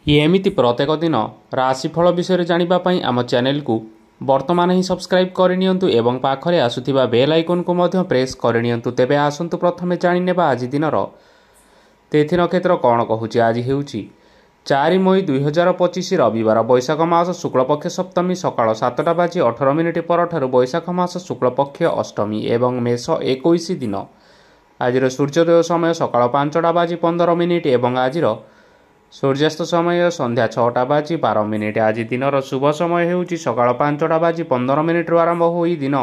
ଏମିତି ପ୍ରତ୍ୟେକ ଦିନ ରାଶିଫଳ ବିଷୟରେ ଜାଣିବା ପାଇଁ ଆମ ଚ୍ୟାନେଲକୁ ବର୍ତ୍ତମାନ ହିଁ ସବସ୍କ୍ରାଇବ୍ କରିନିଅନ୍ତୁ ଏବଂ ପାଖରେ ଆସୁଥିବା ବେଲ୍ ଆଇକନ୍କୁ ମଧ୍ୟ ପ୍ରେସ୍ କରିନିଅନ୍ତୁ। ତେବେ ଆସନ୍ତୁ ପ୍ରଥମେ ଜାଣିନେବା ଆଜି ଦିନର ତିଥି ନକ୍ଷତ୍ର କ'ଣ କହୁଛି। ଆଜି ହେଉଛି 4 ମଇ 2025 ରବିବାର, ବୈଶାଖ ମାସ ଶୁକ୍ଳପକ୍ଷ ସପ୍ତମୀ, ସକାଳ 7:18 ପରଠାରୁ ବୈଶାଖ ମାସ ଶୁକ୍ଳପକ୍ଷ ଅଷ୍ଟମୀ ଏବଂ ମେଷ 21 ଦିନ। ଆଜିର ସୂର୍ଯ୍ୟୋଦୟ ସମୟ ସକାଳ 5:15 ଏବଂ ଆଜିର ସୂର୍ଯ୍ୟାସ୍ତ ସମୟ ସନ୍ଧ୍ୟା 6:12। ଆଜି ଦିନର ଶୁଭ ସମୟ ହେଉଛି ସକାଳ 5:15 ଆରମ୍ଭ ହୋଇ ଦିନ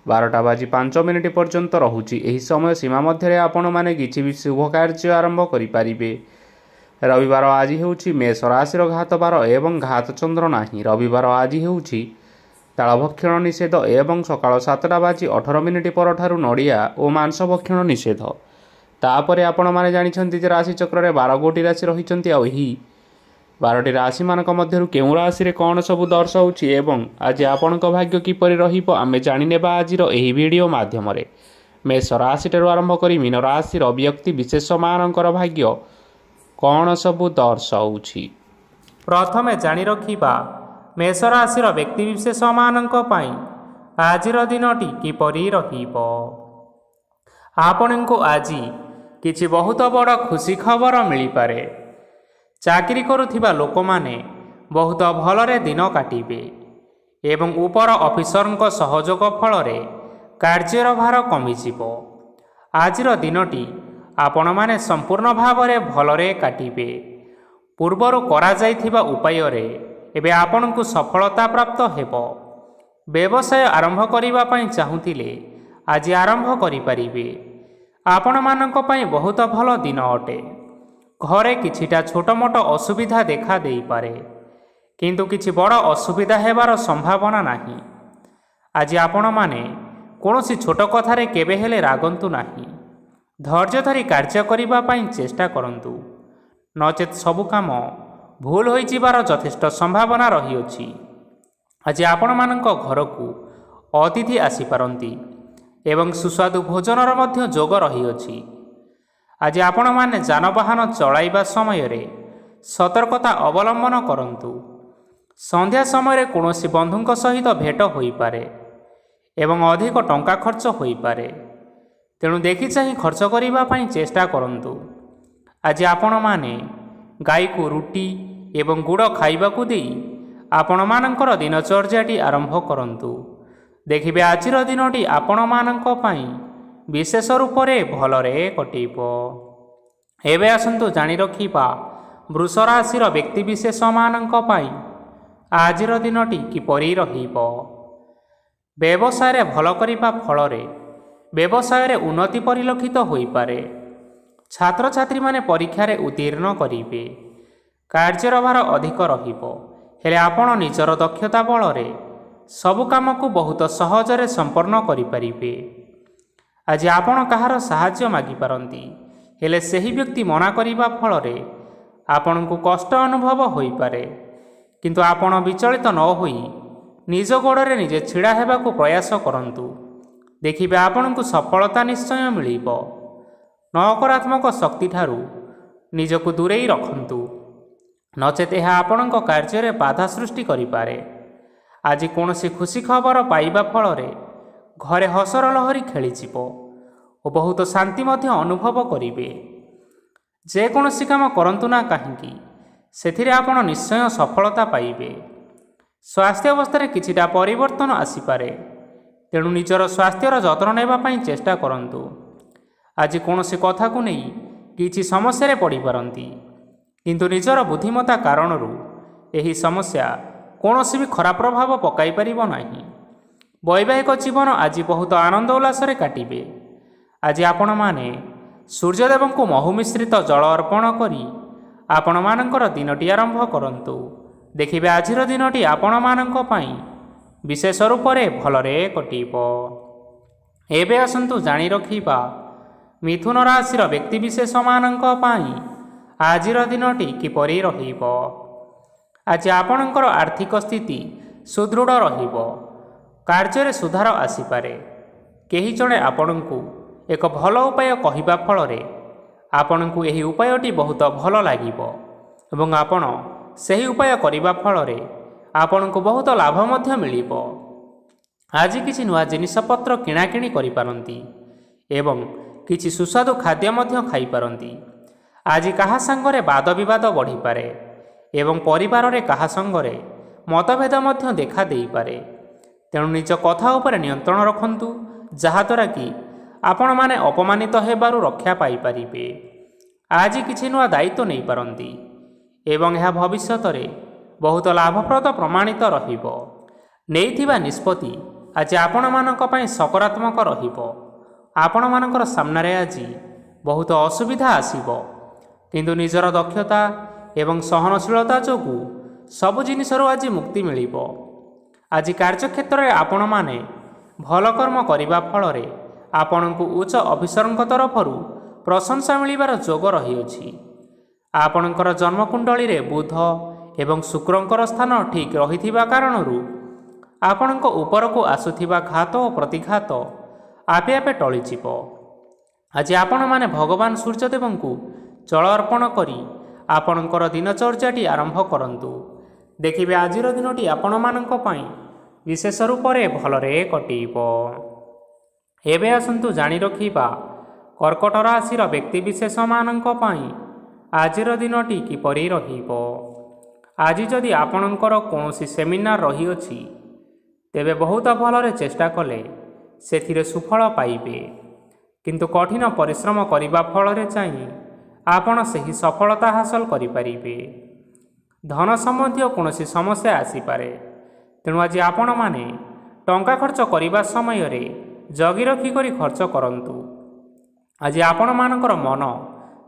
12:05 ପର୍ଯ୍ୟନ୍ତ ରହୁଛି। ଏହି ସମୟ ସୀମା ମଧ୍ୟରେ ଆପଣମାନେ କିଛି ବି ଶୁଭ କାର୍ଯ୍ୟ ଆରମ୍ଭ କରିପାରିବେ। ରବିବାର ଆଜି ହେଉଛି ମେଷ ରାଶିର ଘାତ ବାର ଏବଂ ଘାତ ଚନ୍ଦ୍ର ନାହିଁ। ରବିବାର ଆଜି ହେଉଛି ତାଳଭକ୍ଷଣ ନିଷେଧ ଏବଂ ସକାଳ 7:18 ପରଠାରୁ ନଡ଼ିଆ ଓ ମାଂସ ଭକ୍ଷଣ ନିଷେଧ। ତାପରେ ଆପଣମାନେ ଜାଣିଛନ୍ତି ଯେ ରାଶିଚକ୍ରରେ 12ଗୋଟି ରାଶି ରହିଛନ୍ତି। ଆଉ ଏହି 12ଟି ରାଶିମାନଙ୍କ ମଧ୍ୟରୁ କେଉଁ ରାଶିରେ କ'ଣ ସବୁ ଦର୍ଶାଉଛି ଏବଂ ଆଜି ଆପଣଙ୍କ ଭାଗ୍ୟ କିପରି ରହିବ ଆମେ ଜାଣିନେବା ଆଜିର ଏହି ଭିଡ଼ିଓ ମାଧ୍ୟମରେ। ମେଷ ରାଶିଠାରୁ ଆରମ୍ଭ କରି ମୀନ ରାଶିର ବ୍ୟକ୍ତି ବିଶେଷମାନଙ୍କର ଭାଗ୍ୟ କ'ଣ ସବୁ ଦର୍ଶାଉଛି। ପ୍ରଥମେ ଜାଣି ରଖିବା ମେଷ ରାଶିର ବ୍ୟକ୍ତିବିଶେଷମାନଙ୍କ ପାଇଁ ଆଜିର ଦିନଟି କିପରି ରହିବ। ଆପଣଙ୍କୁ ଆଜି କିଛି ବହୁତ ବଡ଼ ଖୁସି ଖବର ମିଳିପାରେ। ଚାକିରି କରୁଥିବା ଲୋକମାନେ ବହୁତ ଭଲରେ ଦିନ କାଟିବେ ଏବଂ ଉପର ଅଫିସରଙ୍କ ସହଯୋଗ ଫଳରେ କାର୍ଯ୍ୟର ଭାର କମିଯିବ। ଆଜିର ଦିନଟି ଆପଣମାନେ ସମ୍ପୂର୍ଣ୍ଣ ଭାବରେ ଭଲରେ କାଟିବେ। ପୂର୍ବରୁ କରାଯାଇଥିବା ଉପାୟରେ ଏବେ ଆପଣଙ୍କୁ ସଫଳତା ପ୍ରାପ୍ତ ହେବ। ବ୍ୟବସାୟ ଆରମ୍ଭ କରିବା ପାଇଁ ଚାହୁଁଥିଲେ ଆଜି ଆରମ୍ଭ କରିପାରିବେ। ଆପଣମାନଙ୍କ ପାଇଁ ବହୁତ ଭଲ ଦିନ ଅଟେ। ଘରେ କିଛିଟା ଛୋଟମୋଟ ଅସୁବିଧା ଦେଖା ଦେଇପାରେ, କିନ୍ତୁ କିଛି ବଡ଼ ଅସୁବିଧା ହେବାର ସମ୍ଭାବନା ନାହିଁ। ଆଜି ଆପଣମାନେ କୌଣସି ଛୋଟ କଥାରେ କେବେ ହେଲେ ରାଗନ୍ତୁ ନାହିଁ। ଧୈର୍ଯ୍ୟ ଧରି କାର୍ଯ୍ୟ କରିବା ପାଇଁ ଚେଷ୍ଟା କରନ୍ତୁ, ନଚେତ୍ ସବୁ କାମ ଭୁଲ ହୋଇଯିବାର ଯଥେଷ୍ଟ ସମ୍ଭାବନା ରହିଅଛି। ଆଜି ଆପଣମାନଙ୍କ ଘରକୁ ଅତିଥି ଆସିପାରନ୍ତି ଏବଂ ସୁସ୍ୱାଦୁ ଭୋଜନର ମଧ୍ୟ ଯୋଗ ରହିଅଛି। ଆଜି ଆପଣମାନେ ଯାନବାହନ ଚଳାଇବା ସମୟରେ ସତର୍କତା ଅବଲମ୍ବନ କରନ୍ତୁ। ସନ୍ଧ୍ୟା ସମୟରେ କୌଣସି ବନ୍ଧୁଙ୍କ ସହିତ ଭେଟ ହୋଇପାରେ ଏବଂ ଅଧିକ ଟଙ୍କା ଖର୍ଚ୍ଚ ହୋଇପାରେ, ତେଣୁ ଦେଖି ଚାହିଁ ଖର୍ଚ୍ଚ କରିବା ପାଇଁ ଚେଷ୍ଟା କରନ୍ତୁ। ଆଜି ଆପଣମାନେ ଗାଈକୁ ରୁଟି ଏବଂ ଗୁଡ଼ ଖାଇବାକୁ ଦେଇ ଆପଣମାନଙ୍କର ଦିନଚର୍ଯ୍ୟାଟି ଆରମ୍ଭ କରନ୍ତୁ। ଦେଖିବେ ଆଜିର ଦିନଟି ଆପଣମାନଙ୍କ ପାଇଁ ବିଶେଷ ରୂପରେ ଭଲରେ କଟିବ। ଏବେ ଆସନ୍ତୁ ଜାଣି ରଖିବା ବୃଷ ରାଶିର ବ୍ୟକ୍ତିବିଶେଷମାନଙ୍କ ପାଇଁ ଆଜିର ଦିନଟି କିପରି ରହିବ। ବ୍ୟବସାୟରେ ଭଲ କରିବା ଫଳରେ ବ୍ୟବସାୟରେ ଉନ୍ନତି ପରିଲକ୍ଷିତ ହୋଇପାରେ। ଛାତ୍ରଛାତ୍ରୀମାନେ ପରୀକ୍ଷାରେ ଉତ୍ତୀର୍ଣ୍ଣ କରିବେ। କାର୍ଯ୍ୟର ଭାର ଅଧିକ ରହିବ, ହେଲେ ଆପଣ ନିଜର ଦକ୍ଷତା ବଳରେ ସବୁ କାମକୁ ବହୁତ ସହଜରେ ସମ୍ପନ୍ନ କରିପାରିବେ। ଆଜି ଆପଣ କାହାର ସାହାଯ୍ୟ ମାଗିପାରନ୍ତି, ହେଲେ ସେହି ବ୍ୟକ୍ତି ମନା କରିବା ଫଳରେ ଆପଣଙ୍କୁ କଷ୍ଟ ଅନୁଭବ ହୋଇପାରେ, କିନ୍ତୁ ଆପଣ ବିଚଳିତ ନ ହୋଇ ନିଜ ଗୋଡ଼ରେ ନିଜେ ଛିଡ଼ା ହେବାକୁ ପ୍ରୟାସ କରନ୍ତୁ। ଦେଖିବେ ଆପଣଙ୍କୁ ସଫଳତା ନିଶ୍ଚୟ ମିଳିବ। ନକାରାତ୍ମକ ଶକ୍ତିଠାରୁ ନିଜକୁ ଦୂରେଇ ରଖନ୍ତୁ, ନଚେତ୍ ଏହା ଆପଣଙ୍କ କାର୍ଯ୍ୟରେ ବାଧା ସୃଷ୍ଟି କରିପାରେ। ଆଜି କୌଣସି ଖୁସି ଖବର ପାଇବା ଫଳରେ ଘରେ ହସର ଲହରୀ ଖେଳିଯିବ ଓ ବହୁତ ଶାନ୍ତି ମଧ୍ୟ ଅନୁଭବ କରିବେ। ଯେକୌଣସି କାମ କରନ୍ତୁ ନା କାହିଁକି, ସେଥିରେ ଆପଣ ନିଶ୍ଚୟ ସଫଳତା ପାଇବେ। ସ୍ୱାସ୍ଥ୍ୟ ଅବସ୍ଥାରେ କିଛିଟା ପରିବର୍ତ୍ତନ ଆସିପାରେ, ତେଣୁ ନିଜର ସ୍ୱାସ୍ଥ୍ୟର ଯତ୍ନ ନେବା ପାଇଁ ଚେଷ୍ଟା କରନ୍ତୁ। ଆଜି କୌଣସି କଥାକୁ ନେଇ କିଛି ସମସ୍ୟାରେ ପଡ଼ିପାରନ୍ତି, କିନ୍ତୁ ନିଜର ବୁଦ୍ଧିମତ୍ତା କାରଣରୁ ଏହି ସମସ୍ୟା କୌଣସି ବି ଖରାପ ପ୍ରଭାବ ପକାଇ ପାରିବ ନାହିଁ। ବୈବାହିକ ଜୀବନ ଆଜି ବହୁତ ଆନନ୍ଦ ଉଲ୍ଲାସରେ କାଟିବେ। ଆଜି ଆପଣମାନେ ସୂର୍ଯ୍ୟଦେବଙ୍କୁ ମହୁ ମିଶ୍ରିତ ଜଳ ଅର୍ପଣ କରି ଆପଣମାନଙ୍କର ଦିନଟି ଆରମ୍ଭ କରନ୍ତୁ। ଦେଖିବେ ଆଜିର ଦିନଟି ଆପଣମାନଙ୍କ ପାଇଁ ବିଶେଷ ରୂପରେ ଭଲରେ କଟିବ। ଏବେ ଆସନ୍ତୁ ଜାଣି ରଖିବା ମିଥୁନ ରାଶିର ବ୍ୟକ୍ତିବିଶେଷମାନଙ୍କ ପାଇଁ ଆଜିର ଦିନଟି କିପରି ରହିବ। ଆଜି ଆପଣଙ୍କର ଆର୍ଥିକ ସ୍ଥିତି ସୁଦୃଢ଼ ରହିବ। କାର୍ଯ୍ୟରେ ସୁଧାର ଆସିପାରେ। କେହି ଜଣେ ଆପଣଙ୍କୁ ଏକ ଭଲ ଉପାୟ କହିବା ଫଳରେ ଆପଣଙ୍କୁ ଏହି ଉପାୟଟି ବହୁତ ଭଲ ଲାଗିବ। ଏବଂ ଆପଣ ସେହି ଉପାୟ କରିବା ଫଳରେ ଆପଣଙ୍କୁ ବହୁତ ଲାଭ ମଧ୍ୟ ମିଳିବ। ଆଜି କିଛି ନୂଆ ଜିନିଷପତ୍ର କିଣାକିଣି କରିପାରନ୍ତି ଏବଂ କିଛି ସୁସ୍ୱାଦୁ ଖାଦ୍ୟ ମଧ୍ୟ ଖାଇପାରନ୍ତି। ଆଜି କାହା ସାଙ୍ଗରେ ବାଦ ବିବାଦ ବଢ଼ିପାରେ ଏବଂ ପରିବାରରେ କାହା ସାଙ୍ଗରେ ମତଭେଦ ମଧ୍ୟ ଦେଖା ଦେଇପାରେ। ତେଣୁ ନିଜ କଥା ଉପରେ ନିୟନ୍ତ୍ରଣ ରଖନ୍ତୁ, ଯାହାଦ୍ୱାରା କି ଆପଣମାନେ ଅପମାନିତ ହେବାରୁ ରକ୍ଷା ପାଇପାରିବେ। ଆଜି କିଛି ନୂଆ ଦାୟିତ୍ୱ ନେଇପାରନ୍ତି ଏବଂ ଏହା ଭବିଷ୍ୟତରେ ବହୁତ ଲାଭପ୍ରଦ ପ୍ରମାଣିତ ରହିବ। ନେଇଥିବା ନିଷ୍ପତ୍ତି ଆଜି ଆପଣମାନଙ୍କ ପାଇଁ ସକାରାତ୍ମକ ରହିବ। ଆପଣମାନଙ୍କର ସାମ୍ନାରେ ଆଜି ବହୁତ ଅସୁବିଧା ଆସିବ, କିନ୍ତୁ ନିଜର ଦକ୍ଷତା ଏବଂ ସହନଶୀଳତା ଯୋଗୁଁ ସବୁ ଜିନିଷରୁ ଆଜି ମୁକ୍ତି ମିଳିବ। ଆଜି କାର୍ଯ୍ୟକ୍ଷେତ୍ରରେ ଆପଣମାନେ ଭଲ କର୍ମ କରିବା ଫଳରେ ଆପଣଙ୍କୁ ଉଚ୍ଚ ଅଫିସରଙ୍କ ତରଫରୁ ପ୍ରଶଂସା ମିଳିବାର ଯୋଗ ରହିଅଛି। ଆପଣଙ୍କର ଜନ୍ମକୁଣ୍ଡଳୀରେ ବୁଧ ଏବଂ ଶୁକ୍ରଙ୍କର ସ୍ଥାନ ଠିକ୍ ରହିଥିବା କାରଣରୁ ଆପଣଙ୍କ ଉପରକୁ ଆସୁଥିବା ଘାତ ଓ ପ୍ରତିଘାତ ଆପେ ଆପେ ଟଳିଯିବ। ଆଜି ଆପଣମାନେ ଭଗବାନ ସୂର୍ଯ୍ୟଦେବଙ୍କୁ ଜଳ ଅର୍ପଣ କରି ଆପଣଙ୍କର ଦିନଚର୍ଯ୍ୟାଟି ଆରମ୍ଭ କରନ୍ତୁ। ଦେଖିବେ ଆଜିର ଦିନଟି ଆପଣମାନଙ୍କ ପାଇଁ ବିଶେଷ ରୂପରେ ଭଲରେ କଟିବ। ଏବେ ଆସନ୍ତୁ ଜାଣି ରଖିବା କର୍କଟ ରାଶିର ବ୍ୟକ୍ତିବିଶେଷମାନଙ୍କ ପାଇଁ ଆଜିର ଦିନଟି କିପରି ରହିବ। ଆଜି ଯଦି ଆପଣଙ୍କର କୌଣସି ସେମିନାର ରହିଅଛି, ତେବେ ବହୁତ ଭଲରେ ଚେଷ୍ଟା କଲେ ସେଥିରେ ସୁଫଳ ପାଇବେ, କିନ୍ତୁ କଠିନ ପରିଶ୍ରମ କରିବା ଫଳରେ ଚାହିଁ ଆପଣ ସେହି ସଫଳତା ହାସଲ କରିପାରିବେ। ଧନ ସମ୍ବନ୍ଧୀୟ କୌଣସି ସମସ୍ୟା ଆସିପାରେ, ତେଣୁ ଆଜି ଆପଣମାନେ ଟଙ୍କା ଖର୍ଚ୍ଚ କରିବା ସମୟରେ ଜଗି ରଖି କରି ଖର୍ଚ୍ଚ କରନ୍ତୁ। ଆଜି ଆପଣମାନଙ୍କର ମନ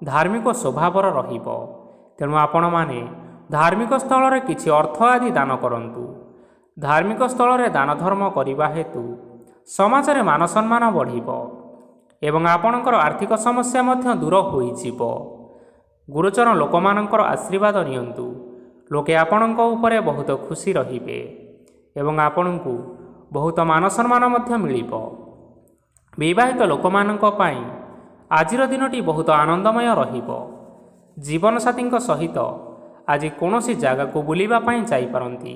ଧାର୍ମିକ ସ୍ୱଭାବର ରହିବ, ତେଣୁ ଆପଣମାନେ ଧାର୍ମିକ ସ୍ଥଳରେ କିଛି ଅର୍ଥ ଆଦି ଦାନ କରନ୍ତୁ। ଧାର୍ମିକ ସ୍ଥଳରେ ଦାନ ଧର୍ମ କରିବା ହେତୁ ସମାଜରେ ମାନ ସମ୍ମାନ ବଢ଼ିବ ଏବଂ ଆପଣଙ୍କର ଆର୍ଥିକ ସମସ୍ୟା ମଧ୍ୟ ଦୂର ହୋଇଯିବ। ଗୁରୁଜନ ଲୋକମାନଙ୍କର ଆଶୀର୍ବାଦ ନିଅନ୍ତୁ। ଲୋକେ ଆପଣଙ୍କ ଉପରେ ବହୁତ ଖୁସି ରହିବେ ଏବଂ ଆପଣଙ୍କୁ ବହୁତ ମାନ ସମ୍ମାନ ମଧ୍ୟ ମିଳିବ। ବିବାହିତ ଲୋକମାନଙ୍କ ପାଇଁ ଆଜିର ଦିନଟି ବହୁତ ଆନନ୍ଦମୟ ରହିବ। ଜୀବନସାଥୀଙ୍କ ସହିତ ଆଜି କୌଣସି ଜାଗାକୁ ବୁଲିବା ପାଇଁ ଯାଇପାରନ୍ତି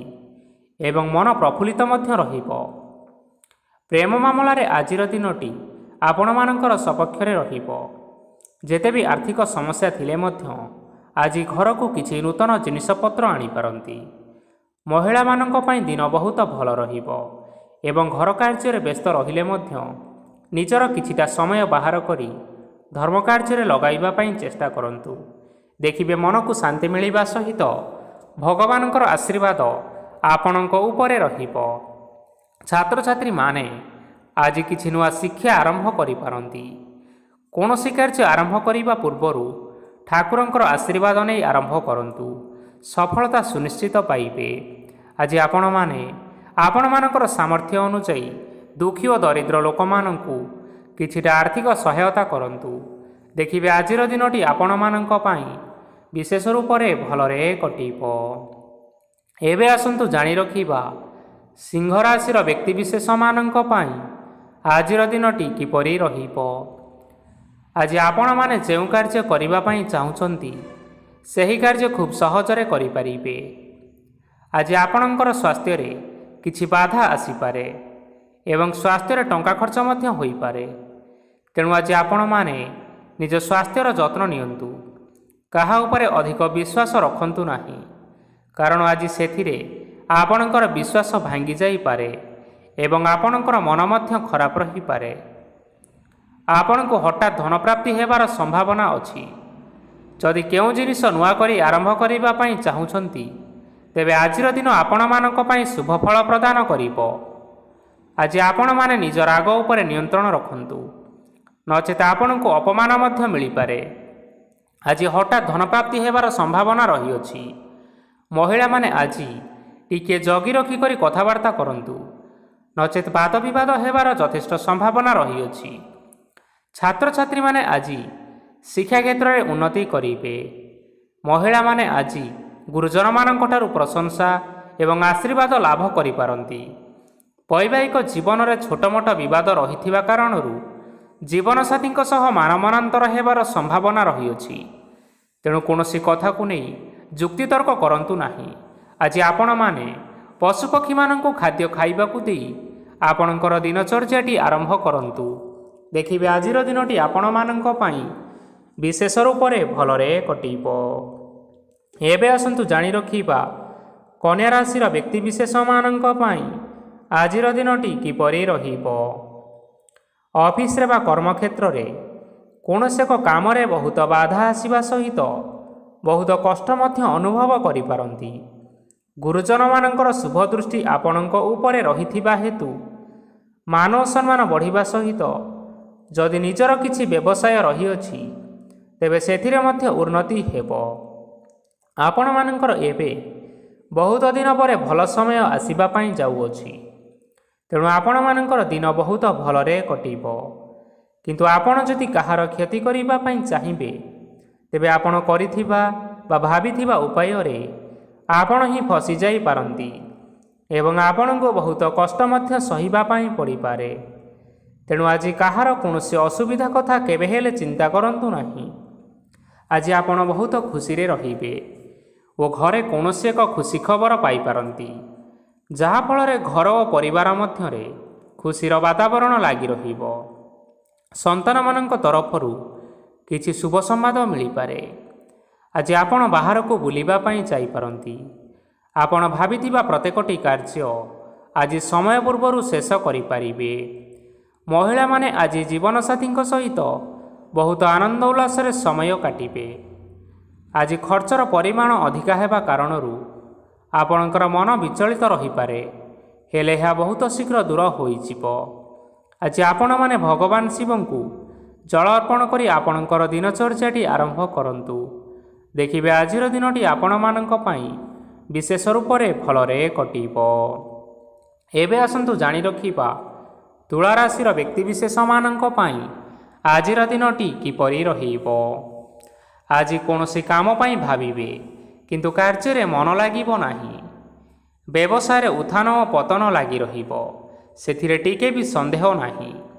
ଏବଂ ମନ ପ୍ରଫୁଲ୍ଲିତ ମଧ୍ୟ ରହିବ। ପ୍ରେମ ମାମଲାରେ ଆଜିର ଦିନଟି ଆପଣମାନଙ୍କର ସପକ୍ଷରେ ରହିବ। ଯେତେ ବି ଆର୍ଥିକ ସମସ୍ୟା ଥିଲେ ମଧ୍ୟ ଆଜି ଘରକୁ କିଛି ନୂତନ ଜିନିଷପତ୍ର ଆଣିପାରନ୍ତି। ମହିଳାମାନଙ୍କ ପାଇଁ ଦିନ ବହୁତ ଭଲ ରହିବ ଏବଂ ଘର କାର୍ଯ୍ୟରେ ବ୍ୟସ୍ତ ରହିଲେ ମଧ୍ୟ ନିଜର କିଛିଟା ସମୟ ବାହାର କରି ଧର୍ମ କାର୍ଯ୍ୟରେ ଲଗାଇବା ପାଇଁ ଚେଷ୍ଟା କରନ୍ତୁ। ଦେଖିବେ ମନକୁ ଶାନ୍ତି ମିଳିବା ସହିତ ଭଗବାନଙ୍କର ଆଶୀର୍ବାଦ ଆପଣଙ୍କ ଉପରେ ରହିବ। ଛାତ୍ରଛାତ୍ରୀମାନେ ଆଜି କିଛି ନୂଆ ଶିକ୍ଷା ଆରମ୍ଭ କରିପାରନ୍ତି। କୌଣସି କାର୍ଯ୍ୟ ଆରମ୍ଭ କରିବା ପୂର୍ବରୁ ଠାକୁରଙ୍କର ଆଶୀର୍ବାଦ ନେଇ ଆରମ୍ଭ କରନ୍ତୁ, ସଫଳତା ସୁନିଶ୍ଚିତ ପାଇବେ। ଆଜି ଆପଣମାନେ ଆପଣମାନଙ୍କର ସାମର୍ଥ୍ୟ ଅନୁଯାୟୀ ଦୁଃଖୀ ଓ ଦରିଦ୍ର ଲୋକମାନଙ୍କୁ କିଛିଟା ଆର୍ଥିକ ସହାୟତା କରନ୍ତୁ। ଦେଖିବେ ଆଜିର ଦିନଟି ଆପଣମାନଙ୍କ ପାଇଁ ବିଶେଷ ରୂପରେ ଭଲରେ କଟିବ। ଏବେ ଆସନ୍ତୁ ଜାଣି ରଖିବା ସିଂହ ରାଶିର ବ୍ୟକ୍ତିବିଶେଷମାନଙ୍କ ପାଇଁ ଆଜିର ଦିନଟି କିପରି ରହିବ। ଆଜି ଆପଣମାନେ ଯେଉଁ କାର୍ଯ୍ୟ କରିବା ପାଇଁ ଚାହୁଁଛନ୍ତି, ସେହି କାର୍ଯ୍ୟ ଖୁବ୍ ସହଜରେ କରିପାରିବେ। ଆଜି ଆପଣଙ୍କର ସ୍ୱାସ୍ଥ୍ୟରେ କିଛି ବାଧା ଆସିପାରେ ଏବଂ ସ୍ୱାସ୍ଥ୍ୟରେ ଟଙ୍କା ଖର୍ଚ୍ଚ ମଧ୍ୟ ହୋଇପାରେ। ତେଣୁ ଆଜି ଆପଣମାନେ ନିଜ ସ୍ୱାସ୍ଥ୍ୟର ଯତ୍ନ ନିଅନ୍ତୁ। କାହା ଉପରେ ଅଧିକ ବିଶ୍ୱାସ ରଖନ୍ତୁ ନାହିଁ, କାରଣ ଆଜି ସେଥିରେ ଆପଣଙ୍କର ବିଶ୍ୱାସ ଭାଙ୍ଗି ଯାଇପାରେ ଏବଂ ଆପଣଙ୍କର ମନ ମଧ୍ୟ ଖରାପ ରହିପାରେ। ଆପଣଙ୍କୁ ହଠାତ୍ ଧନପ୍ରାପ୍ତି ହେବାର ସମ୍ଭାବନା ଅଛି। ଯଦି କେଉଁ ଜିନିଷ ନୂଆ କରି ଆରମ୍ଭ କରିବା ପାଇଁ ଚାହୁଁଛନ୍ତି, ତେବେ ଆଜିର ଦିନ ଆପଣମାନଙ୍କ ପାଇଁ ଶୁଭ ଫଳ ପ୍ରଦାନ କରିବ। ଆଜି ଆପଣମାନେ ନିଜ ରାଗ ଉପରେ ନିୟନ୍ତ୍ରଣ ରଖନ୍ତୁ, ନଚେତ ଆପଣଙ୍କୁ ଅପମାନ ମଧ୍ୟ ମିଳିପାରେ। ଆଜି ହଠାତ୍ ଧନପ୍ରାପ୍ତି ହେବାର ସମ୍ଭାବନା ରହିଅଛି। ମହିଳାମାନେ ଆଜି ଟିକିଏ ଜଗି ରଖି କରି କଥାବାର୍ତ୍ତା କରନ୍ତୁ, ନଚେତ ବାଦ ବିବାଦ ହେବାର ଯଥେଷ୍ଟ ସମ୍ଭାବନା ରହିଅଛି। ଛାତ୍ରଛାତ୍ରୀମାନେ ଆଜି ଶିକ୍ଷା କ୍ଷେତ୍ରରେ ଉନ୍ନତି କରିବେ। ମହିଳାମାନେ ଆଜି ଗୁରୁଜନମାନଙ୍କଠାରୁ ପ୍ରଶଂସା ଏବଂ ଆଶୀର୍ବାଦ ଲାଭ କରିପାରନ୍ତି। ବୈବାହିକ ଜୀବନରେ ଛୋଟମୋଟ ବିବାଦ ରହିଥିବା କାରଣରୁ ଜୀବନସାଥୀଙ୍କ ସହ ମାନମନାନ୍ତର ହେବାର ସମ୍ଭାବନା ରହିଅଛି। ତେଣୁ କୌଣସି କଥାକୁ ନେଇ ଯୁକ୍ତିତର୍କ କରନ୍ତୁ ନାହିଁ। ଆଜି ଆପଣମାନେ ପଶୁପକ୍ଷୀମାନଙ୍କୁ ଖାଦ୍ୟ ଖାଇବାକୁ ଦେଇ ଆପଣଙ୍କର ଦିନଚର୍ଯ୍ୟାଟି ଆରମ୍ଭ କରନ୍ତୁ। ଦେଖିବେ ଆଜିର ଦିନଟି ଆପଣମାନଙ୍କ ପାଇଁ ବିଶେଷ ରୂପରେ ଭଲରେ କଟିବ। ଏବେ ଆସନ୍ତୁ ଜାଣି ରଖିବା କନ୍ୟା ରାଶିର ବ୍ୟକ୍ତିବିଶେଷମାନଙ୍କ ପାଇଁ ଆଜିର ଦିନଟି କିପରି ରହିବ। ଅଫିସରେ ବା କର୍ମକ୍ଷେତ୍ରରେ କୌଣସି ଏକ କାମରେ ବହୁତ ବାଧା ଆସିବା ସହିତ ବହୁତ କଷ୍ଟ ମଧ୍ୟ ଅନୁଭବ କରିପାରନ୍ତି। ଗୁରୁଜନମାନଙ୍କର ଶୁଭ ଦୃଷ୍ଟି ଆପଣଙ୍କ ଉପରେ ରହିଥିବା ହେତୁ ମାନ ସମ୍ମାନ ବଢ଼ିବା ସହିତ ଯଦି ନିଜର କିଛି ବ୍ୟବସାୟ ରହିଅଛି ତେବେ ସେଥିରେ ମଧ୍ୟ ଉନ୍ନତି ହେବ। ଆପଣମାନଙ୍କର ଏବେ ବହୁତ ଦିନ ପରେ ଭଲ ସମୟ ଆସିବା ପାଇଁ ଯାଉଅଛି। ତେଣୁ ଆପଣମାନଙ୍କର ଦିନ ବହୁତ ଭଲରେ କଟିବ। କିନ୍ତୁ ଆପଣ ଯଦି କାହାର କ୍ଷତି କରିବା ପାଇଁ ଚାହିଁବେ ତେବେ ଆପଣ କରିଥିବା ବା ଭାବିଥିବା ଉପାୟରେ ଆପଣ ହିଁ ଫସିଯାଇପାରନ୍ତି ଏବଂ ଆପଣଙ୍କୁ ବହୁତ କଷ୍ଟ ମଧ୍ୟ ସହିବା ପାଇଁ ପଡ଼ିପାରେ। ତେଣୁ ଆଜି କାହାର କୌଣସି ଅସୁବିଧା କଥା କେବେ ହେଲେ ଚିନ୍ତା କରନ୍ତୁ ନାହିଁ। ଆଜି ଆପଣ ବହୁତ ଖୁସିରେ ରହିବେ ଓ ଘରେ କୌଣସି ଏକ ଖୁସି ଖବର ପାଇପାରନ୍ତି, ଯାହାଫଳରେ ଘର ଓ ପରିବାର ମଧ୍ୟରେ ଖୁସିର ବାତାବରଣ ଲାଗି ରହିବ। ସନ୍ତାନମାନଙ୍କ ତରଫରୁ କିଛି ଶୁଭ ସମ୍ବାଦ ମିଳିପାରେ। ଆଜି ଆପଣ ବାହାରକୁ ବୁଲିବା ପାଇଁ ଯାଇପାରନ୍ତି। ଆପଣ ଭାବିଥିବା ପ୍ରତ୍ୟେକଟି କାର୍ଯ୍ୟ ଆଜି ସମୟ ପୂର୍ବରୁ ଶେଷ କରିପାରିବେ। ମହିଳାମାନେ ଆଜି ଜୀବନସାଥୀଙ୍କ ସହିତ ବହୁତ ଆନନ୍ଦ ଉଲ୍ଲାସରେ ସମୟ କାଟିବେ। ଆଜି ଖର୍ଚ୍ଚର ପରିମାଣ ଅଧିକା ହେବା କାରଣରୁ ଆପଣଙ୍କର ମନ ବିଚଳିତ ରହିପାରେ, ହେଲେ ଏହା ବହୁତ ଶୀଘ୍ର ଦୂର ହୋଇଯିବ। ଆଜି ଆପଣମାନେ ଭଗବାନ ଶିବଙ୍କୁ ଜଳ ଅର୍ପଣ କରି ଆପଣଙ୍କର ଦିନଚର୍ଯ୍ୟାଟି ଆରମ୍ଭ କରନ୍ତୁ। ଦେଖିବେ ଆଜିର ଦିନଟି ଆପଣମାନଙ୍କ ପାଇଁ ବିଶେଷ ରୂପରେ ଭଲରେ କଟିବ। ଏବେ ଆସନ୍ତୁ ଜାଣି ରଖିବା ତୁଳା ରାଶିର ବ୍ୟକ୍ତିବିଶେଷମାନଙ୍କ ପାଇଁ ଆଜିର ଦିନଟି କିପରି ରହିବ। ଆଜି କୌଣସି କାମ ପାଇଁ ଭାବିବେ କିନ୍ତୁ କାର୍ଯ୍ୟରେ ମନ ଲାଗିବ ନାହିଁ। ବ୍ୟବସାୟରେ ଉତ୍ଥାନ ଓ ପତନ ଲାଗି ରହିବ, ସେଥିରେ ଟିକେ ବି ସନ୍ଦେହ ନାହିଁ।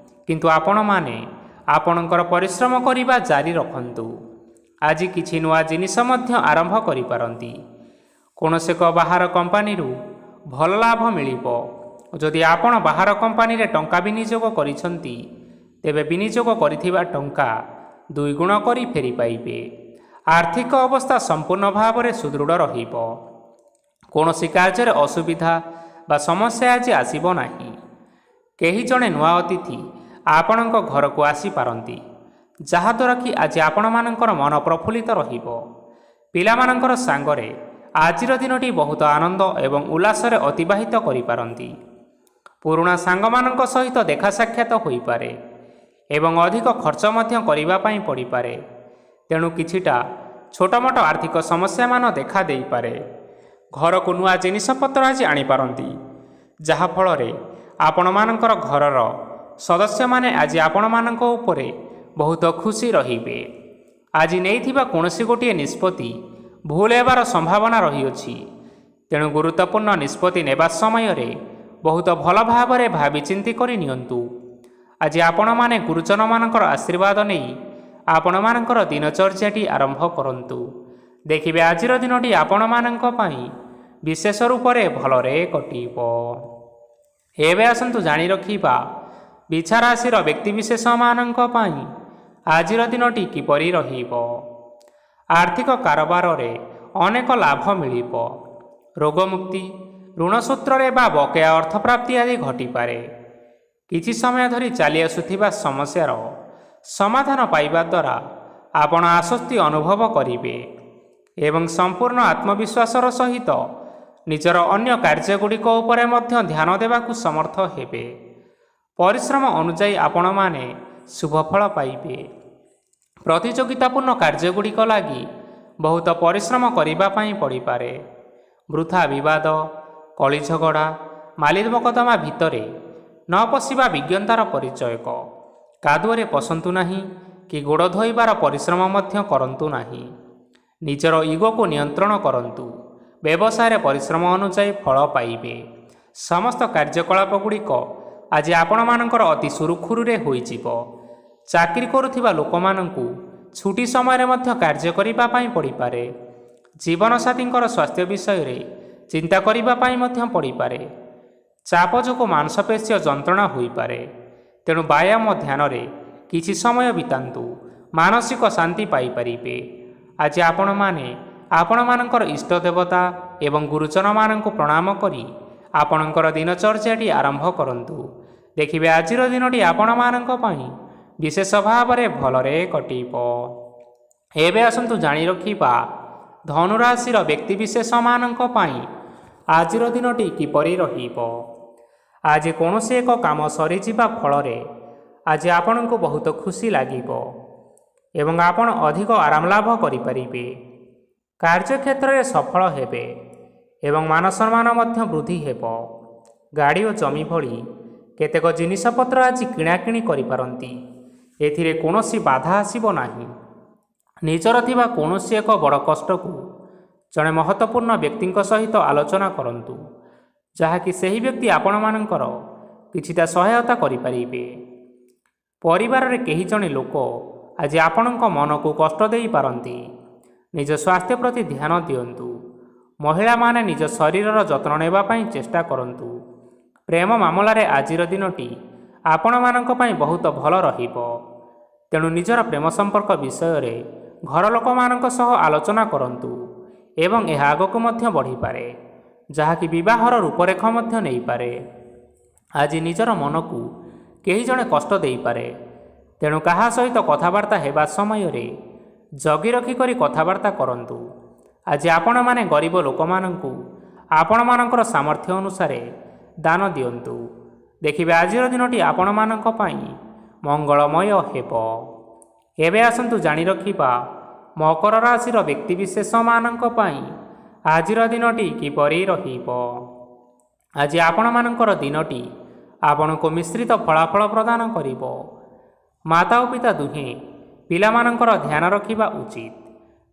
କିନ୍ତୁ ଆପଣମାନେ ଆପଣଙ୍କର ପରିଶ୍ରମ କରିବା ଜାରି ରଖନ୍ତୁ। ଆଜି କିଛି ନୂଆ ଜିନିଷ ମଧ୍ୟ ଆରମ୍ଭ କରିପାରନ୍ତି। କୌଣସି ଏକ ବାହାର କମ୍ପାନୀରୁ ଭଲ ଲାଭ ମିଳିବ। ଯଦି ଆପଣ ବାହାର କମ୍ପାନୀରେ ଟଙ୍କା ବିନିଯୋଗ କରିଛନ୍ତି ତେବେ ବିନିଯୋଗ କରିଥିବା ଟଙ୍କା ଦୁଇଗୁଣ କରି ଫେରି ପାଇବେ। ଆର୍ଥିକ ଅବସ୍ଥା ସମ୍ପୂର୍ଣ୍ଣ ଭାବରେ ସୁଦୃଢ଼ ରହିବ। କୌଣସି କାର୍ଯ୍ୟରେ ଅସୁବିଧା ବା ସମସ୍ୟା ଆଜି ଆସିବ ନାହିଁ। କେହି ଜଣେ ନୂଆ ଅତିଥି ଆପଣଙ୍କ ଘରକୁ ଆସିପାରନ୍ତି, ଯାହାଦ୍ୱାରା କି ଆଜି ଆପଣମାନଙ୍କର ମନ ପ୍ରଫୁଲ୍ଲିତ ରହିବ। ପିଲାମାନଙ୍କର ସାଙ୍ଗରେ ଆଜିର ଦିନଟି ବହୁତ ଆନନ୍ଦ ଏବଂ ଉଲ୍ଲାସରେ ଅତିବାହିତ କରିପାରନ୍ତି। ପୁରୁଣା ସାଙ୍ଗମାନଙ୍କ ସହିତ ଦେଖା ସାକ୍ଷାତ ହୋଇପାରେ ଏବଂ ଅଧିକ ଖର୍ଚ୍ଚ ମଧ୍ୟ କରିବା ପାଇଁ ପଡ଼ିପାରେ। ତେଣୁ କିଛିଟା ଛୋଟମୋଟ ଆର୍ଥିକ ସମସ୍ୟାମାନ ଦେଖା ଦେଇପାରେ। ଘରକୁ ନୂଆ ଜିନିଷପତ୍ର ଆଜି ଆଣିପାରନ୍ତି, ଯାହାଫଳରେ ଆପଣମାନଙ୍କର ଘରର ସଦସ୍ୟମାନେ ଆଜି ଆପଣମାନଙ୍କ ଉପରେ ବହୁତ ଖୁସି ରହିବେ। ଆଜି ନେଇଥିବା କୌଣସି ଗୋଟିଏ ନିଷ୍ପତ୍ତି ଭୁଲ ହେବାର ସମ୍ଭାବନା ରହିଅଛି। ତେଣୁ ଗୁରୁତ୍ୱପୂର୍ଣ୍ଣ ନିଷ୍ପତ୍ତି ନେବା ସମୟରେ ବହୁତ ଭଲ ଭାବରେ ଭାବିଚିନ୍ତି କରି ନିଅନ୍ତୁ। ଆଜି ଆପଣମାନେ ଗୁରୁଜନମାନଙ୍କର ଆଶୀର୍ବାଦ ନେଇ ଆପଣମାନଙ୍କର ଦିନଚର୍ଯ୍ୟାଟି ଆରମ୍ଭ କରନ୍ତୁ। ଦେଖିବେ ଆଜିର ଦିନଟି ଆପଣମାନଙ୍କ ପାଇଁ ବିଶେଷ ରୂପରେ ଭଲରେ କଟିବ। ଏବେ ଆସନ୍ତୁ ଜାଣି ରଖିବା ବିଛା ରାଶିର ବ୍ୟକ୍ତିବିଶେଷମାନଙ୍କ ପାଇଁ ଆଜିର ଦିନଟି କିପରି ରହିବ। ଆର୍ଥିକ କାରବାରରେ ଅନେକ ଲାଭ ମିଳିବ। ରୋଗମୁକ୍ତି, ଋଣ ସୂତ୍ରରେ ବା ବକେୟା ଅର୍ଥପ୍ରାପ୍ତି ଆଦି ଘଟିପାରେ। କିଛି ସମୟ ଧରି ଚାଲି ଆସୁଥିବା ସମସ୍ୟାର ସମାଧାନ ପାଇବା ଦ୍ୱାରା ଆପଣ ଆଶ୍ୱସ୍ତି ଅନୁଭବ କରିବେ ଏବଂ ସମ୍ପୂର୍ଣ୍ଣ ଆତ୍ମବିଶ୍ୱାସର ସହିତ ନିଜର ଅନ୍ୟ କାର୍ଯ୍ୟଗୁଡ଼ିକ ଉପରେ ମଧ୍ୟ ଧ୍ୟାନ ଦେବାକୁ ସମର୍ଥ ହେବେ। ପରିଶ୍ରମ ଅନୁଯାୟୀ ଆପଣମାନେ ଶୁଭଫଳ ପାଇବେ। ପ୍ରତିଯୋଗିତାପୂର୍ଣ୍ଣ କାର୍ଯ୍ୟଗୁଡ଼ିକ ଲାଗି ବହୁତ ପରିଶ୍ରମ କରିବା ପାଇଁ ପଡ଼ିପାରେ। ବୃଥା ବିବାଦ, କଳି ଝଗଡ଼ା, ମାଲି ମକଦ୍ଦମା ଭିତରେ ନ ପଶିବା ବିଜ୍ଞତାର ପରିଚୟକ। କାଦୁଅରେ ପଶନ୍ତୁ ନାହିଁ କି ଗୋଡ଼ ଧୋଇବାର ପରିଶ୍ରମ ମଧ୍ୟ କରନ୍ତୁ ନାହିଁ। ନିଜର ଇଗୋକୁ ନିୟନ୍ତ୍ରଣ କରନ୍ତୁ। ବ୍ୟବସାୟରେ ପରିଶ୍ରମ ଅନୁଯାୟୀ ଫଳ ପାଇବେ। ସମସ୍ତ କାର୍ଯ୍ୟକଳାପଗୁଡ଼ିକ ଆଜି ଆପଣମାନଙ୍କର ଅତି ସୁରୁଖୁରୁରେ ହୋଇଯିବ। ଚାକିରି କରୁଥିବା ଲୋକମାନଙ୍କୁ ଛୁଟି ସମୟରେ ମଧ୍ୟ କାର୍ଯ୍ୟ କରିବା ପାଇଁ ପଡ଼ିପାରେ। ଜୀବନସାଥୀଙ୍କର ସ୍ୱାସ୍ଥ୍ୟ ବିଷୟରେ ଚିନ୍ତା କରିବା ପାଇଁ ମଧ୍ୟ ପଡ଼ିପାରେ। ଚାପ ଯୋଗୁଁ ମାଂସପେଶୀୟ ଯନ୍ତ୍ରଣା ହୋଇପାରେ। ତେଣୁ ବ୍ୟାୟାମ ଧ୍ୟାନରେ କିଛି ସମୟ ବିତାନ୍ତୁ, ମାନସିକ ଶାନ୍ତି ପାଇପାରିବେ। ଆଜି ଆପଣମାନେ ଆପଣମାନଙ୍କର ଇଷ୍ଟ ଦେବତା ଏବଂ ଗୁରୁଜନମାନଙ୍କୁ ପ୍ରଣାମ କରି ଆପଣଙ୍କର ଦିନଚର୍ଯ୍ୟାଟି ଆରମ୍ଭ କରନ୍ତୁ। ଦେଖିବେ ଆଜିର ଦିନଟି ଆପଣମାନଙ୍କ ପାଇଁ ବିଶେଷ ଭାବରେ ଭଲରେ କଟିବ। ଏବେ ଆସନ୍ତୁ ଜାଣି ରଖିବା ଧନୁରାଶିର ବ୍ୟକ୍ତିବିଶେଷମାନଙ୍କ ପାଇଁ ଆଜିର ଦିନଟି କିପରି ରହିବ। ଆଜି କୌଣସି ଏକ କାମ ସରିଯିବା ଫଳରେ ଆଜି ଆପଣଙ୍କୁ ବହୁତ ଖୁସି ଲାଗିବ ଏବଂ ଆପଣ ଅଧିକ ଆରାମ ଲାଭ କରିପାରିବେ। କାର୍ଯ୍ୟକ୍ଷେତ୍ରରେ ସଫଳ ହେବେ ଏବଂ ମାନସମ୍ମାନ ମଧ୍ୟ ବୃଦ୍ଧି ହେବ। ଗାଡ଼ି ଓ ଜମି ଭଳି କେତେକ ଜିନିଷପତ୍ର ଆଜି କିଣାକିଣି କରିପାରନ୍ତି। ଏଥିରେ କୌଣସି ବାଧା ଆସିବ ନାହିଁ। ନିଜର ଥିବା କୌଣସି ଏକ ବଡ଼ କଷ୍ଟକୁ ଜଣେ ମହତ୍ତ୍ୱପୂର୍ଣ୍ଣ ବ୍ୟକ୍ତିଙ୍କ ସହିତ ଆଲୋଚନା କରନ୍ତୁ, ଯାହାକି ସେହି ବ୍ୟକ୍ତି ଆପଣମାନଙ୍କର କିଛିଟା ସହାୟତା କରିପାରିବେ। ପରିବାରରେ କେହି ଜଣେ ଲୋକ ଆଜି ଆପଣଙ୍କ ମନକୁ କଷ୍ଟ ଦେଇପାରନ୍ତି। ନିଜ ସ୍ୱାସ୍ଥ୍ୟ ପ୍ରତି ଧ୍ୟାନ ଦିଅନ୍ତୁ। ମହିଳାମାନେ ନିଜ ଶରୀରର ଯତ୍ନ ନେବା ପାଇଁ ଚେଷ୍ଟା କରନ୍ତୁ। ପ୍ରେମ ମାମଲାରେ ଆଜିର ଦିନଟି ଆପଣମାନଙ୍କ ପାଇଁ ବହୁତ ଭଲ ରହିବ। ତେଣୁ ନିଜର ପ୍ରେମ ସମ୍ପର୍କ ବିଷୟରେ ଘର ଲୋକମାନଙ୍କ ସହ ଆଲୋଚନା କରନ୍ତୁ ଏବଂ ଏହା ଆଗକୁ ମଧ୍ୟ ବଢ଼ିପାରେ, ଯାହାକି ବିବାହର ରୂପରେଖ ମଧ୍ୟ ନେଇପାରେ। ଆଜି ନିଜର ମନକୁ କେହି ଜଣେ କଷ୍ଟ ଦେଇପାରେ। ତେଣୁ କାହା ସହିତ କଥାବାର୍ତ୍ତା ହେବା ସମୟରେ ଜଗି ରଖି କରି କଥାବାର୍ତ୍ତା କରନ୍ତୁ। ଆଜି ଆପଣମାନେ ଗରିବ ଲୋକମାନଙ୍କୁ ଆପଣମାନଙ୍କର ସାମର୍ଥ୍ୟ ଅନୁସାରେ ଦାନ ଦିଅନ୍ତୁ। ଦେଖିବେ ଆଜିର ଦିନଟି ଆପଣମାନଙ୍କ ପାଇଁ ମଙ୍ଗଳମୟ ହେବ। ଏବେ ଆସନ୍ତୁ ଜାଣି ରଖିବା ମକର ରାଶିର ବ୍ୟକ୍ତିବିଶେଷମାନଙ୍କ ପାଇଁ ଆଜିର ଦିନଟି କିପରି ରହିବ। ଆଜି ଆପଣମାନଙ୍କର ଦିନଟି ଆପଣଙ୍କୁ ମିଶ୍ରିତ ଫଳାଫଳ ପ୍ରଦାନ କରିବ। ମାତା ଓ ପିତା ଦୁହେଁ ପିଲାମାନଙ୍କର ଧ୍ୟାନ ରଖିବା ଉଚିତ,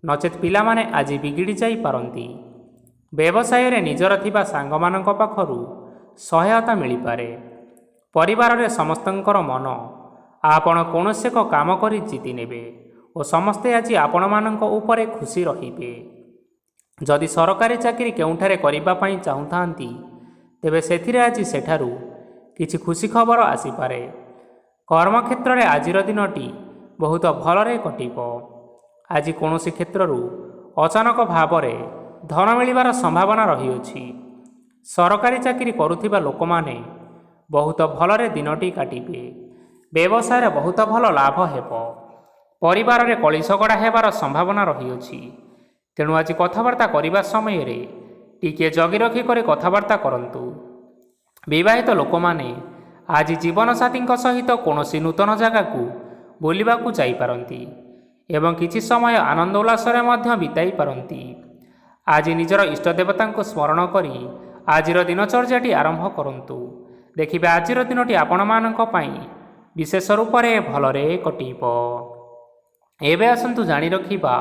ନଚେତ୍ ପିଲାମାନେ ଆଜି ବିଗିଡ଼ି ଯାଇପାରନ୍ତି। ବ୍ୟବସାୟରେ ନିଜର ଥିବା ସାଙ୍ଗମାନଙ୍କ ପାଖରୁ ସହାୟତା ମିଳିପାରେ। ପରିବାରରେ ସମସ୍ତଙ୍କର ମନ ଆପଣ କୌଣସି ଏକ କାମ କରି ଜିତି ନେବେ ଓ ସମସ୍ତେ ଆଜି ଆପଣମାନଙ୍କ ଉପରେ ଖୁସି ରହିବେ। ଯଦି ସରକାରୀ ଚାକିରି କେଉଁଠାରେ କରିବା ପାଇଁ ଚାହୁଁଥାନ୍ତି, ତେବେ ସେଥିରେ ଆଜି ସେଠାରୁ କିଛି ଖୁସି ଖବର ଆସିପାରେ। କର୍ମକ୍ଷେତ୍ରରେ ଆଜିର ଦିନଟି ବହୁତ ଭଲରେ କଟିବ। ଆଜି କୌଣସି କ୍ଷେତ୍ରରୁ ଅଚାନକ ଭାବରେ ଧନ ମିଳିବାର ସମ୍ଭାବନା ରହିଅଛି। ସରକାରୀ ଚାକିରି କରୁଥିବା ଲୋକମାନେ ବହୁତ ଭଲରେ ଦିନଟି କାଟିବେ। ବ୍ୟବସାୟରେ ବହୁତ ଭଲ ଲାଭ ହେବ। ପରିବାରରେ କଳି ଝଗଡ଼ା ହେବାର ସମ୍ଭାବନା ରହିଅଛି। ତେଣୁ ଆଜି କଥାବାର୍ତ୍ତା କରିବା ସମୟରେ ଟିକିଏ ଜଗି ରଖି କରି କଥାବାର୍ତ୍ତା କରନ୍ତୁ। ବିବାହିତ ଲୋକମାନେ ଆଜି ଜୀବନସାଥୀଙ୍କ ସହିତ କୌଣସି ନୂତନ ଜାଗାକୁ ବୁଲିବାକୁ ଯାଇପାରନ୍ତି ଏବଂ କିଛି ସମୟ ଆନନ୍ଦ ଉଲ୍ଲାସରେ ମଧ୍ୟ ବିତାଇ ପାରନ୍ତି। ଆଜି ନିଜର ଇଷ୍ଟ ଦେବତାଙ୍କୁ ସ୍ମରଣ କରି ଆଜିର ଦିନଚର୍ଯ୍ୟାଟି ଆରମ୍ଭ କରନ୍ତୁ। ଦେଖିବେ ଆଜିର ଦିନଟି ଆପଣମାନଙ୍କ ପାଇଁ ବିଶେଷ ରୂପରେ ଭଲରେ କଟିବ। ଏବେ ଆସନ୍ତୁ ଜାଣି ରଖିବା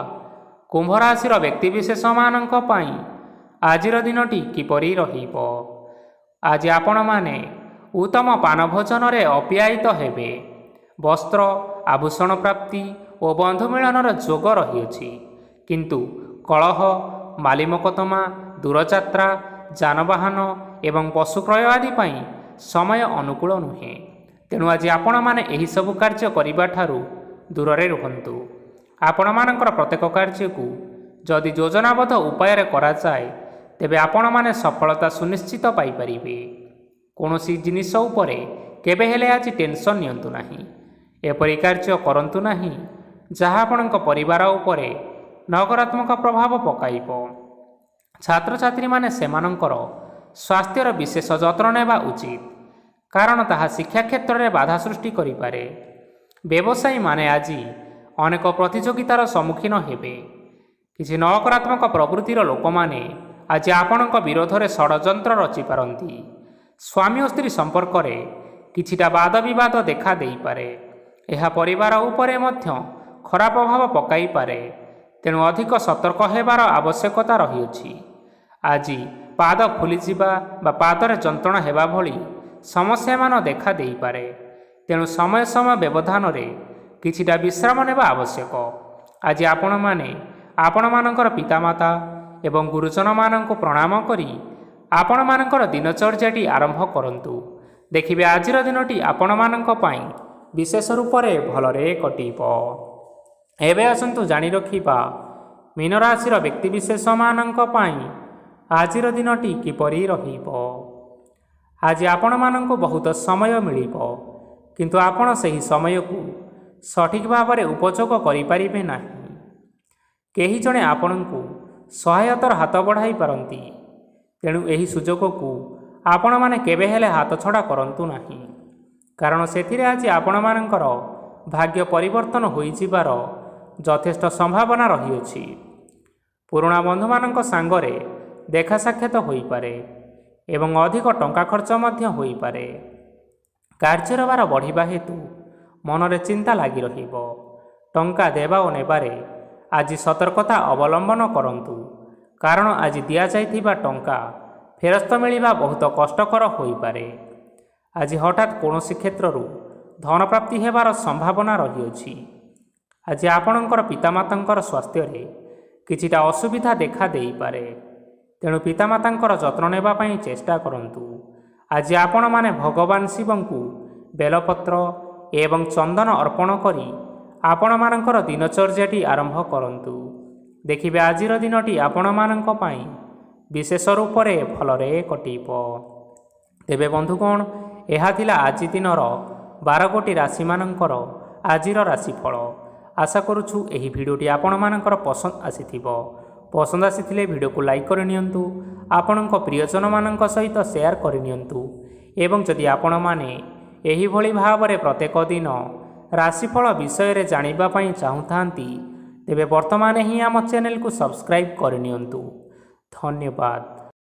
କୁମ୍ଭ ରାଶିର ବ୍ୟକ୍ତିବିଶେଷମାନଙ୍କ ପାଇଁ ଆଜିର ଦିନଟି କିପରି ରହିବ। ଆଜି ଆପଣମାନେ ଉତ୍ତମ ପାନ ଭୋଜନରେ ଅପ୍ୟାୟିତ ହେବେ। ବସ୍ତ୍ର, ଆଭୂଷଣ ପ୍ରାପ୍ତି ଓ ବନ୍ଧୁ ମିଳନର ଯୋଗ ରହିଅଛି। କିନ୍ତୁ କଳହ, ମାଲିମକଦ୍ଦମା, ଦୂରଯାତ୍ରା, ଯାନବାହନ ଏବଂ ପଶୁ କ୍ରୟ ଆଦି ପାଇଁ ସମୟ ଅନୁକୂଳ ନୁହେଁ। ତେଣୁ ଆଜି ଆପଣମାନେ ଏହିସବୁ କାର୍ଯ୍ୟ କରିବା ଠାରୁ ଦୂରରେ ରୁହନ୍ତୁ। ଆପଣମାନଙ୍କର ପ୍ରତ୍ୟେକ କାର୍ଯ୍ୟକୁ ଯଦି ଯୋଜନାବଦ୍ଧ ଉପାୟରେ କରାଯାଏ, ତେବେ ଆପଣମାନେ ସଫଳତା ସୁନିଶ୍ଚିତ ପାଇପାରିବେ। କୌଣସି ଜିନିଷ ଉପରେ କେବେ ହେଲେ ଆଜି ଟେନସନ୍ ନିଅନ୍ତୁ ନାହିଁ। ଏପରି କାର୍ଯ୍ୟ କରନ୍ତୁ ନାହିଁ ଯାହା ଆପଣଙ୍କ ପରିବାର ଉପରେ ନକାରାତ୍ମକ ପ୍ରଭାବ ପକାଇବ। ଛାତ୍ରଛାତ୍ରୀମାନେ ସେମାନଙ୍କର ସ୍ୱାସ୍ଥ୍ୟର ବିଶେଷ ଯତ୍ନ ନେବା ଉଚିତ, କାରଣ ତାହା ଶିକ୍ଷା କ୍ଷେତ୍ରରେ ବାଧା ସୃଷ୍ଟି କରିପାରେ। ବ୍ୟବସାୟୀମାନେ ଆଜି ଅନେକ ପ୍ରତିଯୋଗିତାର ସମ୍ମୁଖୀନ ହେବେ। କିଛି ନକାରାତ୍ମକ ପ୍ରବୃତ୍ତିର ଲୋକମାନେ ଆଜି ଆପଣଙ୍କ ବିରୋଧରେ ଷଡ଼ଯନ୍ତ୍ର ରଚିପାରନ୍ତି। ସ୍ୱାମୀ ଓ ସ୍ତ୍ରୀ ସମ୍ପର୍କରେ କିଛିଟା ବାଦ ବିବାଦ ଦେଖା ଦେଇପାରେ। ଏହା ପରିବାର ଉପରେ ମଧ୍ୟ ଖରାପ ପ୍ରଭାବ ପକାଇପାରେ। ତେଣୁ ଅଧିକ ସତର୍କ ହେବାର ଆବଶ୍ୟକତା ରହିଅଛି। ଆଜି ପାଦ ଫୁଲିଯିବା ବା ପାଦରେ ଯନ୍ତ୍ରଣା ହେବା ଭଳି ସମସ୍ୟାମାନ ଦେଖା ଦେଇପାରେ। ତେଣୁ ସମୟ ସମୟ ବ୍ୟବଧାନରେ କିଛିଟା ବିଶ୍ରାମ ନେବା ଆବଶ୍ୟକ। ଆଜି ଆପଣମାନେ ଆପଣମାନଙ୍କର ପିତାମାତା ଏବଂ ଗୁରୁଜନମାନଙ୍କୁ ପ୍ରଣାମ କରି ଆପଣମାନଙ୍କର ଦିନଚର୍ଯ୍ୟାଟି ଆରମ୍ଭ କରନ୍ତୁ। ଦେଖିବେ ଆଜିର ଦିନଟି ଆପଣମାନଙ୍କ ପାଇଁ ବିଶେଷ ରୂପରେ ଭଲରେ କଟିବ। ଏବେ ଆସନ୍ତୁ ଜାଣି ରଖିବା ମୀନରାଶିର ବ୍ୟକ୍ତିବିଶେଷମାନଙ୍କ ପାଇଁ ଆଜିର ଦିନଟି କିପରି ରହିବ। ଆଜି ଆପଣମାନଙ୍କୁ ବହୁତ ସମୟ ମିଳିବ, କିନ୍ତୁ ଆପଣ ସେହି ସମୟକୁ ସଠିକ୍ ଭାବରେ ଉପଯୋଗ କରିପାରିବେ ନାହିଁ। କେହି ଜଣେ ଆପଣଙ୍କୁ ସହାୟତାର ହାତ ବଢ଼ାଇ ପାରନ୍ତି, ତେଣୁ ଏହି ସୁଯୋଗକୁ ଆପଣମାନେ କେବେ ହେଲେ ହାତଛଡ଼ା କରନ୍ତୁ ନାହିଁ, କାରଣ ସେଥିରେ ଆଜି ଆପଣମାନଙ୍କର ଭାଗ୍ୟ ପରିବର୍ତ୍ତନ ହୋଇଯିବାର ଯଥେଷ୍ଟ ସମ୍ଭାବନା ରହିଅଛି। ପୁରୁଣା ବନ୍ଧୁମାନଙ୍କ ସାଙ୍ଗରେ ଦେଖା ସାକ୍ଷାତ ହୋଇପାରେ ଏବଂ ଅଧିକ ଟଙ୍କା ଖର୍ଚ୍ଚ ମଧ୍ୟ ହୋଇପାରେ। କାର୍ଯ୍ୟର ଭାର ବଢ଼ିବା ହେତୁ ମନରେ ଚିନ୍ତା ଲାଗି ରହିବ। ଟଙ୍କା ଦେବା ଓ ନେବାରେ ଆଜି ସତର୍କତା ଅବଲମ୍ବନ କରନ୍ତୁ, କାରଣ ଆଜି ଦିଆଯାଇଥିବା ଟଙ୍କା ଫେରସ୍ତ ମିଳିବା ବହୁତ କଷ୍ଟକର ହୋଇପାରେ। ଆଜି ହଠାତ୍ କୌଣସି କ୍ଷେତ୍ରରୁ ଧନପ୍ରାପ୍ତି ହେବାର ସମ୍ଭାବନା ରହିଅଛି। ଆଜି ଆପଣଙ୍କର ପିତାମାତାଙ୍କର ସ୍ୱାସ୍ଥ୍ୟରେ କିଛିଟା ଅସୁବିଧା ଦେଖା ଦେଇପାରେ, ତେଣୁ ପିତାମାତାଙ୍କର ଯତ୍ନ ନେବା ପାଇଁ ଚେଷ୍ଟା କରନ୍ତୁ। ଆଜି ଆପଣମାନେ ଭଗବାନ ଶିବଙ୍କୁ ବେଲପତ୍ର ଏବଂ ଚନ୍ଦନ ଅର୍ପଣ କରି ଆପଣମାନଙ୍କର ଦିନଚର୍ଯ୍ୟାଟି ଆରମ୍ଭ କରନ୍ତୁ। ଦେଖିବେ ଆଜିର ଦିନଟି ଆପଣମାନଙ୍କ ପାଇଁ ବିଶେଷ ରୂପରେ ଭଲରେ କଟିବ। ତେବେ ବନ୍ଧୁଗଣ, ଏହା ଥିଲା ଆଜି ଦିନର 12ଗୋଟି ରାଶିମାନଙ୍କର ଆଜିର ରାଶିଫଳ। ଆଶା କରୁଛୁ ଏହି ଭିଡ଼ିଓଟି ଆପଣମାନଙ୍କର ପସନ୍ଦ ଆସିଥିବ। ପସନ୍ଦ ଆସିଥିଲେ ଭିଡ଼ିଓକୁ ଲାଇକ୍ କରିନିଅନ୍ତୁ, ଆପଣଙ୍କ ପ୍ରିୟଜନମାନଙ୍କ ସହିତ ସେୟାର କରିନିଅନ୍ତୁ ଏବଂ ଯଦି ଆପଣମାନେ ଏହିଭଳି ଭାବରେ ପ୍ରତ୍ୟେକ ଦିନ ରାଶିଫଳ ବିଷୟରେ ଜାଣିବା ପାଇଁ ଚାହୁଁଥାନ୍ତି, ତେବେ ବର୍ତ୍ତମାନ ହିଁ ଆମ ଚ୍ୟାନେଲକୁ ସବସ୍କ୍ରାଇବ୍ କରିନିଅନ୍ତୁ। ଧନ୍ୟବାଦ।